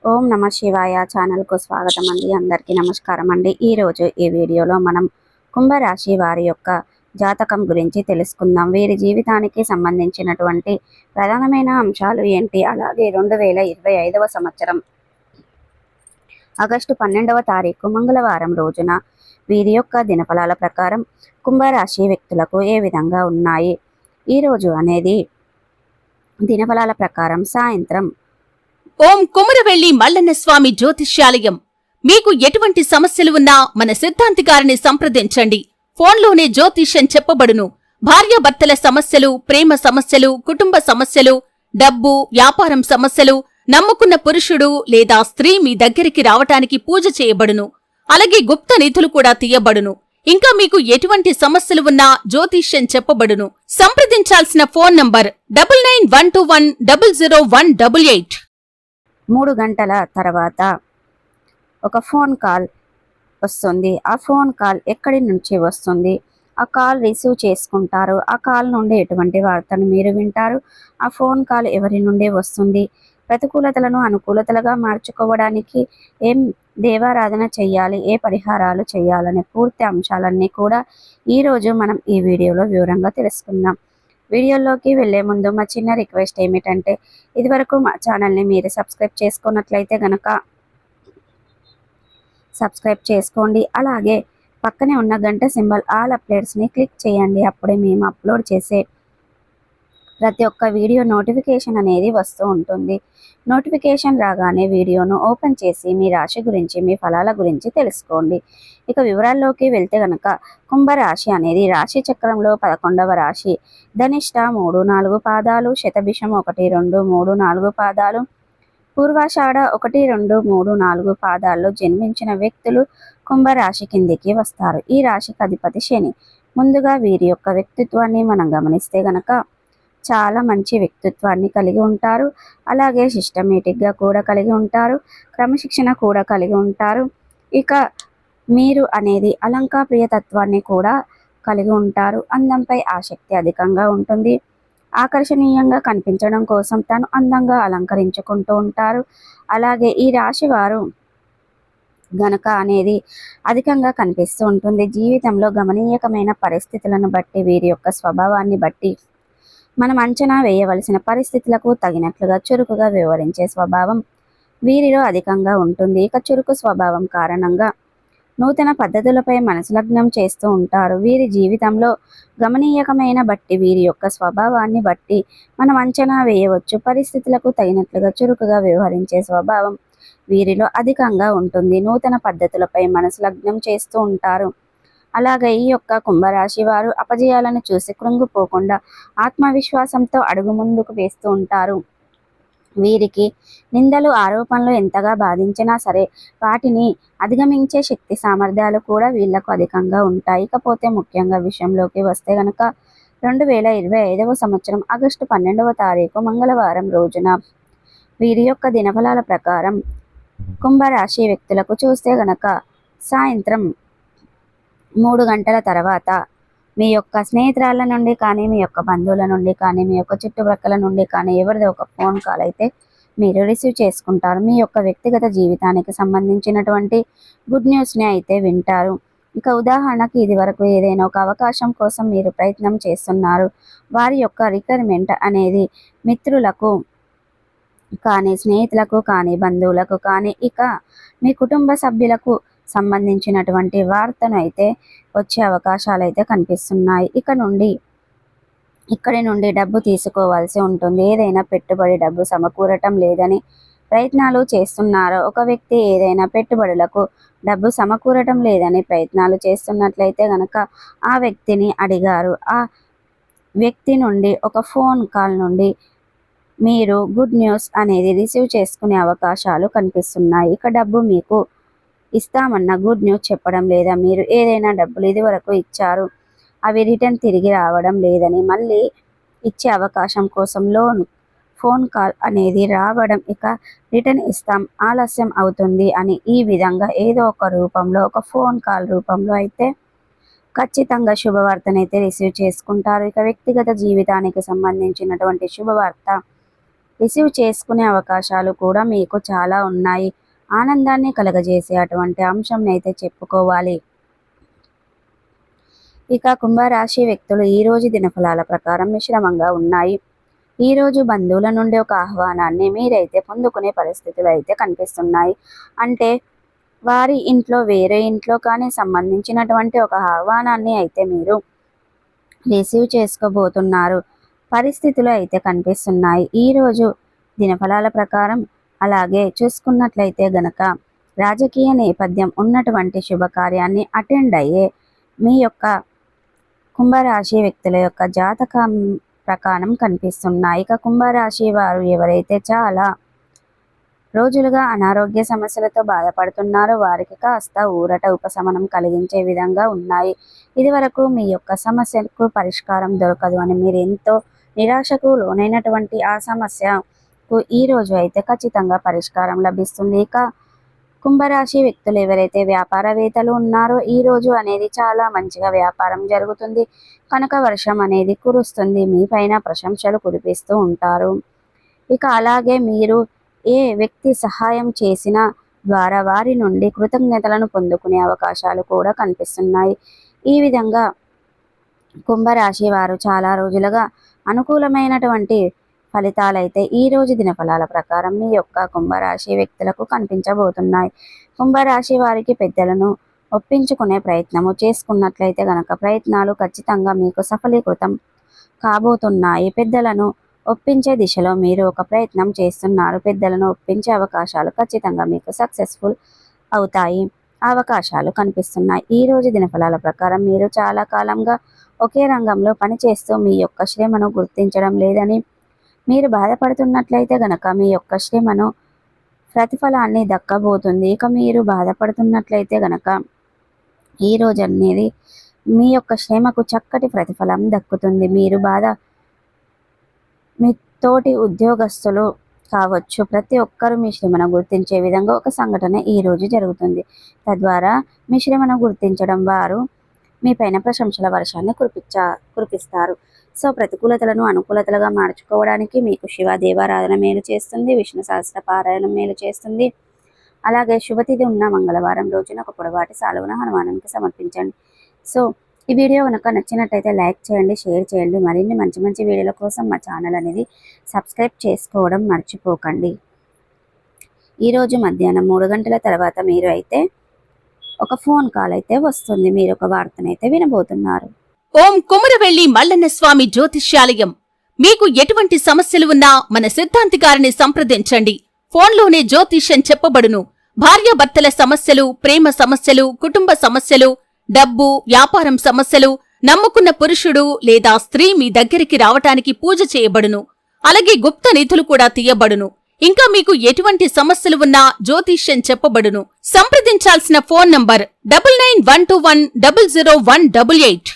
ఓం నమ శివాయ ఛానల్కు స్వాగతం అండి. అందరికీ నమస్కారం అండి. ఈరోజు ఈ వీడియోలో మనం కుంభరాశి వారి యొక్క జాతకం గురించి తెలుసుకుందాం. వీరి జీవితానికి సంబంధించినటువంటి ప్రధానమైన అంశాలు ఏంటి, అలాగే 2025వ సంవత్సరం ఆగస్టు 12వ తారీఖు మంగళవారం రోజున వీరి యొక్క దినఫలాల ప్రకారం కుంభరాశి వ్యక్తులకు ఏ విధంగా ఉన్నాయి. ఈరోజు అనేది దినఫలాల ప్రకారం సాయంత్రం ఓం కుమరవెల్లి మల్లన్న స్వామి జ్యోతిష్యాలయం. మీకు ఎటువంటి సమస్యలు ఉన్నా మన సిద్ధాంతి గారిని సంప్రదించండి. ఫోన్లోనే జ్యోతిష్యం చెప్పబడును. భార్యాభర్తల సమస్యలు, ప్రేమ సమస్యలు, కుటుంబ సమస్యలు, డబ్బు, వ్యాపారం సమస్యలు, నమ్ముకున్న పురుషుడు లేదా స్త్రీ మీ దగ్గరికి రావటానికి పూజ చేయబడును. అలాగే గుప్త నిధులు కూడా తీయబడును. ఇంకా మీకు ఎటువంటి సమస్యలు ఉన్నా జ్యోతిష్యం చెప్పబడును. సంప్రదించాల్సిన ఫోన్ నంబర్ 9912100188. 3 గంటల తర్వాత ఒక ఫోన్ కాల్ వస్తుంది. ఆ ఫోన్ కాల్ ఎక్కడి నుంచి వస్తుంది, ఆ కాల్ రిసీవ్ చేసుకుంటారు. ఆ కాల్ నుండి ఎటువంటి వార్తను మీరు వింటారు, ఆ ఫోన్ కాల్ ఎవరి నుండి వస్తుంది, ప్రతికూలతలను అనుకూలతలుగా మార్చుకోవడానికి ఏం దేవారాధన చెయ్యాలి, ఏ పరిహారాలు చేయాలనే పూర్తి అంశాలన్నీ కూడా ఈరోజు మనం ఈ వీడియోలో వివరంగా తెలుసుకుందాం. వీడియోలోకి వెళ్లే ముందు మా చిన్న రిక్వెస్ట్ ఏమిటంటే, ఇదివరకు మా ఛానల్ని మీరు సబ్స్క్రైబ్ చేసుకున్నట్లయితే గనక సబ్స్క్రైబ్ చేసుకోండి. అలాగే పక్కనే ఉన్న గంట సింబల్ ఆల్ అప్డేట్స్ని క్లిక్ చేయండి. అప్పుడే మేము అప్లోడ్ చేసే ప్రతి ఒక్క వీడియో నోటిఫికేషన్ అనేది వస్తూ ఉంటుంది. నోటిఫికేషన్ రాగానే వీడియోను ఓపెన్ చేసి మీ రాశి గురించి, మీ ఫలాల గురించి తెలుసుకోండి. ఇక వివరాల్లోకి వెళ్తే గనక కుంభరాశి అనేది రాశి చక్రంలో 11వ రాశి. ధనిష్ట 3, 4 పాదాలు, శతభిషం 1, 2, 3, 4 పాదాలు, పూర్వాషాఢ 1, 2, 3, 4 పాదాల్లో జన్మించిన వ్యక్తులు కుంభరాశి కిందికి వస్తారు. ఈ రాశికి అధిపతి శని. ముందుగా వీరి యొక్క వ్యక్తిత్వాన్ని మనం గమనిస్తే గనక చాలా మంచి వ్యక్తిత్వాన్ని కలిగి ఉంటారు. అలాగే సిస్టమేటిక్గా కూడా కలిగి ఉంటారు, క్రమశిక్షణ కూడా కలిగి ఉంటారు. ఇక మీరు అనేది అలంకాప్రియతత్వాన్ని కూడా కలిగి ఉంటారు. అందంపై ఆసక్తి అధికంగా ఉంటుంది. ఆకర్షణీయంగా కనిపించడం కోసం తను అందంగా అలంకరించుకుంటూ ఉంటారు. అలాగే ఈ రాశి వారు గనక అనేది అధికంగా కనిపిస్తూ ఉంటుంది. జీవితంలో గమనీయకమైన పరిస్థితులను బట్టి, వీరి యొక్క స్వభావాన్ని బట్టి మనం అంచనా వేయవలసిన పరిస్థితులకు తగినట్లుగా చురుకుగా వివరించే స్వభావం వీరిలో అధికంగా ఉంటుంది. ఇక చురుకు స్వభావం కారణంగా నూతన పద్ధతులపై మనసు లగ్నం చేస్తూ ఉంటారు. వీరి జీవితంలో గమనీయకమైన బట్టి, వీరి యొక్క స్వభావాన్ని బట్టి మనం అంచనా వేయవచ్చు. పరిస్థితులకు తగినట్లుగా చురుకుగా వ్యవహరించే స్వభావం వీరిలో అధికంగా ఉంటుంది. నూతన పద్ధతులపై మనసు లగ్నం చేస్తూ ఉంటారు. అలాగే ఈ యొక్క కుంభరాశి వారు అపజయాలను చూసి కృంగిపోకుండా ఆత్మవిశ్వాసంతో అడుగు ముందుకు వేస్తూ ఉంటారు. వీరికి నిందలు, ఆరోపణలు ఎంతగా బాధించినా సరే వాటిని అధిగమించే శక్తి సామర్థ్యాలు కూడా వీళ్లకు అధికంగా ఉంటాయి. ఇకపోతే ముఖ్యంగా విషయంలోకి వస్తే గనక 2025వ సంవత్సరం ఆగస్టు 12వ తారీఖు మంగళవారం రోజున వీరి యొక్క దినఫలాల ప్రకారం కుంభరాశి వ్యక్తులకు చూస్తే గనక సాయంత్రం 3 గంటల తర్వాత మీ యొక్క స్నేహితురాళ్ళ నుండి కానీ, మీ యొక్క బంధువుల నుండి కానీ, మీ యొక్క చుట్టుప్రక్కల నుండి కానీ ఎవరిదో ఒక ఫోన్ కాల్ అయితే మీరు రిసీవ్ చేసుకుంటారు. మీ యొక్క వ్యక్తిగత జీవితానికి సంబంధించినటువంటి గుడ్ న్యూస్ని అయితే వింటారు. ఇక ఉదాహరణకి ఇది వరకు ఏదైనా ఒక అవకాశం కోసం మీరు ప్రయత్నం చేస్తున్నారు. వారి యొక్క రిక్వైర్మెంట్ అనేది మిత్రులకు కానీ, స్నేహితులకు కానీ, బంధువులకు కానీ, ఇక మీ కుటుంబ సభ్యులకు సంబంధించినటువంటి వార్తను అయితే వచ్చే అవకాశాలు అయితే కనిపిస్తున్నాయి. ఇక్కడి నుండి డబ్బు తీసుకోవాల్సి ఉంటుంది. ఏదైనా పెట్టుబడి డబ్బు సమకూరటం లేదని ప్రయత్నాలు చేస్తున్నారో, ఒక వ్యక్తి ఏదైనా పెట్టుబడులకు డబ్బు సమకూరటం లేదని ప్రయత్నాలు చేస్తున్నట్లయితే గనక ఆ వ్యక్తిని అడిగారు. ఆ వ్యక్తి నుండి ఒక ఫోన్ కాల్ నుండి మీరు గుడ్ న్యూస్ అనేది రిసీవ్ చేసుకునే అవకాశాలు కనిపిస్తున్నాయి. ఇక డబ్బు మీకు ఇస్తామన్న గుడ్ న్యూస్ చెప్పడం లేదా, మీరు ఏదైనా డబ్బులు ఇది వరకు ఇచ్చారు అవి రిటర్న్ తిరిగి రావడం లేదని మళ్ళీ ఇచ్చే అవకాశం కోసం ఫోన్ కాల్ అనేది రావడం, ఇక రిటర్న్ ఇస్తాం ఆలస్యం అవుతుంది అని ఈ విధంగా ఏదో ఒక రూపంలో, ఒక ఫోన్ కాల్ రూపంలో అయితే ఖచ్చితంగా శుభవార్తనైతే రిసీవ్ చేసుకుంటారు. ఇక వ్యక్తిగత జీవితానికి సంబంధించినటువంటి శుభవార్త రిసీవ్ చేసుకునే అవకాశాలు కూడా మీకు చాలా ఉన్నాయి. ఆనందాన్ని కలగజేసే అటువంటి అంశం అయితే చెప్పుకోవాలి. ఇక కుంభరాశి వ్యక్తులు ఈ రోజు దినఫలాల ప్రకారం మిశ్రమంగా ఉన్నాయి. ఈ రోజు బంధువుల నుండి ఒక ఆహ్వానాన్ని మీరైతే పొందుకునే పరిస్థితులు అయితే కనిపిస్తున్నాయి. అంటే వారి ఇంట్లో వేరే ఇంట్లో కానీ సంబంధించినటువంటి ఒక ఆహ్వానాన్ని అయితే మీరు రిసీవ్ చేసుకోబోతున్నారు. పరిస్థితులు అయితే కనిపిస్తున్నాయి ఈ రోజు దినఫలాల ప్రకారం. అలాగే చూసుకున్నట్లయితే గనక రాజకీయ నేపథ్యం ఉన్నటువంటి శుభకార్యాన్ని అటెండ్ అయ్యే మీ యొక్క కుంభరాశి వ్యక్తుల యొక్క జాతకం ప్రకారం కనిపిస్తున్నాయి. ఇక కుంభరాశి వారు ఎవరైతే చాలా రోజులుగా అనారోగ్య సమస్యలతో బాధపడుతున్నారో వారికి కాస్త ఊరట ఉపశమనం కలిగించే విధంగా ఉన్నాయి. ఇదివరకు మీ యొక్క సమస్యకు పరిష్కారం దొరకదు అని మీరు ఎంతో నిరాశకు లోనైనటువంటి ఆ సమస్యకు ఈ రోజు అయితే ఖచ్చితంగా పరిష్కారం లభిస్తుంది. ఇక కుంభరాశి వ్యక్తులు ఎవరైతే వ్యాపారవేత్తలు ఉన్నారో ఈ రోజు అనేది చాలా మంచిగా వ్యాపారం జరుగుతుంది. కనుక వర్షం అనేది కురుస్తుంది. మీ పైన ప్రశంసలు కురిపిస్తూ ఉంటారు. ఇక అలాగే మీరు ఏ వ్యక్తి సహాయం చేసినా ద్వారా వారి నుండి కృతజ్ఞతలను పొందుకునే అవకాశాలు కూడా కనిపిస్తున్నాయి. ఈ విధంగా కుంభరాశి వారు చాలా రోజులుగా అనుకూలమైనటువంటి ఫలితాలైతే ఈ రోజు దినఫలాల ప్రకారం మీ యొక్క కుంభరాశి వ్యక్తులకు కనిపించబోతున్నాయి. కుంభరాశి వారికి పెద్దలను ఒప్పించుకునే ప్రయత్నము చేసుకున్నట్లయితే గనక ప్రయత్నాలు ఖచ్చితంగా మీకు సఫలీకృతం కాబోతున్నాయి. పెద్దలను ఒప్పించే దిశలో మీరు ఒక ప్రయత్నం చేస్తున్నారు. పెద్దలను ఒప్పించే అవకాశాలు ఖచ్చితంగా మీకు సక్సెస్ఫుల్ అవుతాయి. అవకాశాలు కనిపిస్తున్నాయి. ఈ రోజు దినఫలాల ప్రకారం మీరు చాలా కాలంగా ఒకే రంగంలో పనిచేస్తూ మీ యొక్క శ్రమను గుర్తించడం లేదని మీరు బాధపడుతున్నట్లయితే గనక మీ యొక్క శ్రమను ప్రతిఫలాన్ని దక్కబోతుంది. ఇక మీరు బాధపడుతున్నట్లయితే గనక ఈ రోజు అనేది మీ యొక్క శ్రమకు చక్కటి ప్రతిఫలం దక్కుతుంది. మీరు మీ తోటి ఉద్యోగస్తులు కావచ్చు, ప్రతి ఒక్కరూ మీ శ్రమను గుర్తించే విధంగా ఒక సంఘటన ఈ రోజు జరుగుతుంది. తద్వారా మీ శ్రమను గుర్తించడం వారు మీ పైన ప్రశంసల వర్షాన్ని కురిపిస్తారు. సో ప్రతికూలతలను అనుకూలతలుగా మార్చుకోవడానికి మీకు శివ దేవారాధన మేలు చేస్తుంది. విష్ణు సహస్ర పారాయణం మేలు చేస్తుంది. అలాగే శుభతిథి ఉన్న మంగళవారం రోజున ఒక పొడవాటి సాలువను హనుమానునికి సమర్పించండి. సో ఈ వీడియో కనుక నచ్చినట్టయితే లైక్ చేయండి, షేర్ చేయండి. మరిన్ని మంచి మంచి వీడియోల కోసం మా ఛానల్ అనేది సబ్స్క్రైబ్ చేసుకోవడం మర్చిపోకండి. ఈరోజు మధ్యాహ్నం 3 గంటల తర్వాత మీరు అయితే ఒక ఫోన్ కాల్ అయితే వస్తుంది. మీరు ఒక వార్తనైతే వినబోతున్నారు. ఓం కొమురవెల్లి మల్లన్న స్వామి జ్యోతిష్యాలయం. మీకు ఎటువంటి సమస్యలు ఉన్నా మన సిద్ధాంతి గారిని సంప్రదించండి. ఫోన్లోనే జ్యోతిష్యం చెప్పబడును. భార్యాభర్తల సమస్యలు, ప్రేమ సమస్యలు, కుటుంబ సమస్యలు, డబ్బు, వ్యాపారం సమస్యలు, నమ్ముకున్న పురుషుడు లేదా స్త్రీ మీ దగ్గరికి రావటానికి పూజ చేయబడును. అలాగే గుప్త నిధులు కూడా తీయబడును. ఇంకా మీకు ఎటువంటి సమస్యలు ఉన్నా జ్యోతిష్యం చెప్పబడును. సంప్రదించాల్సిన ఫోన్ నంబర్ 9912100188.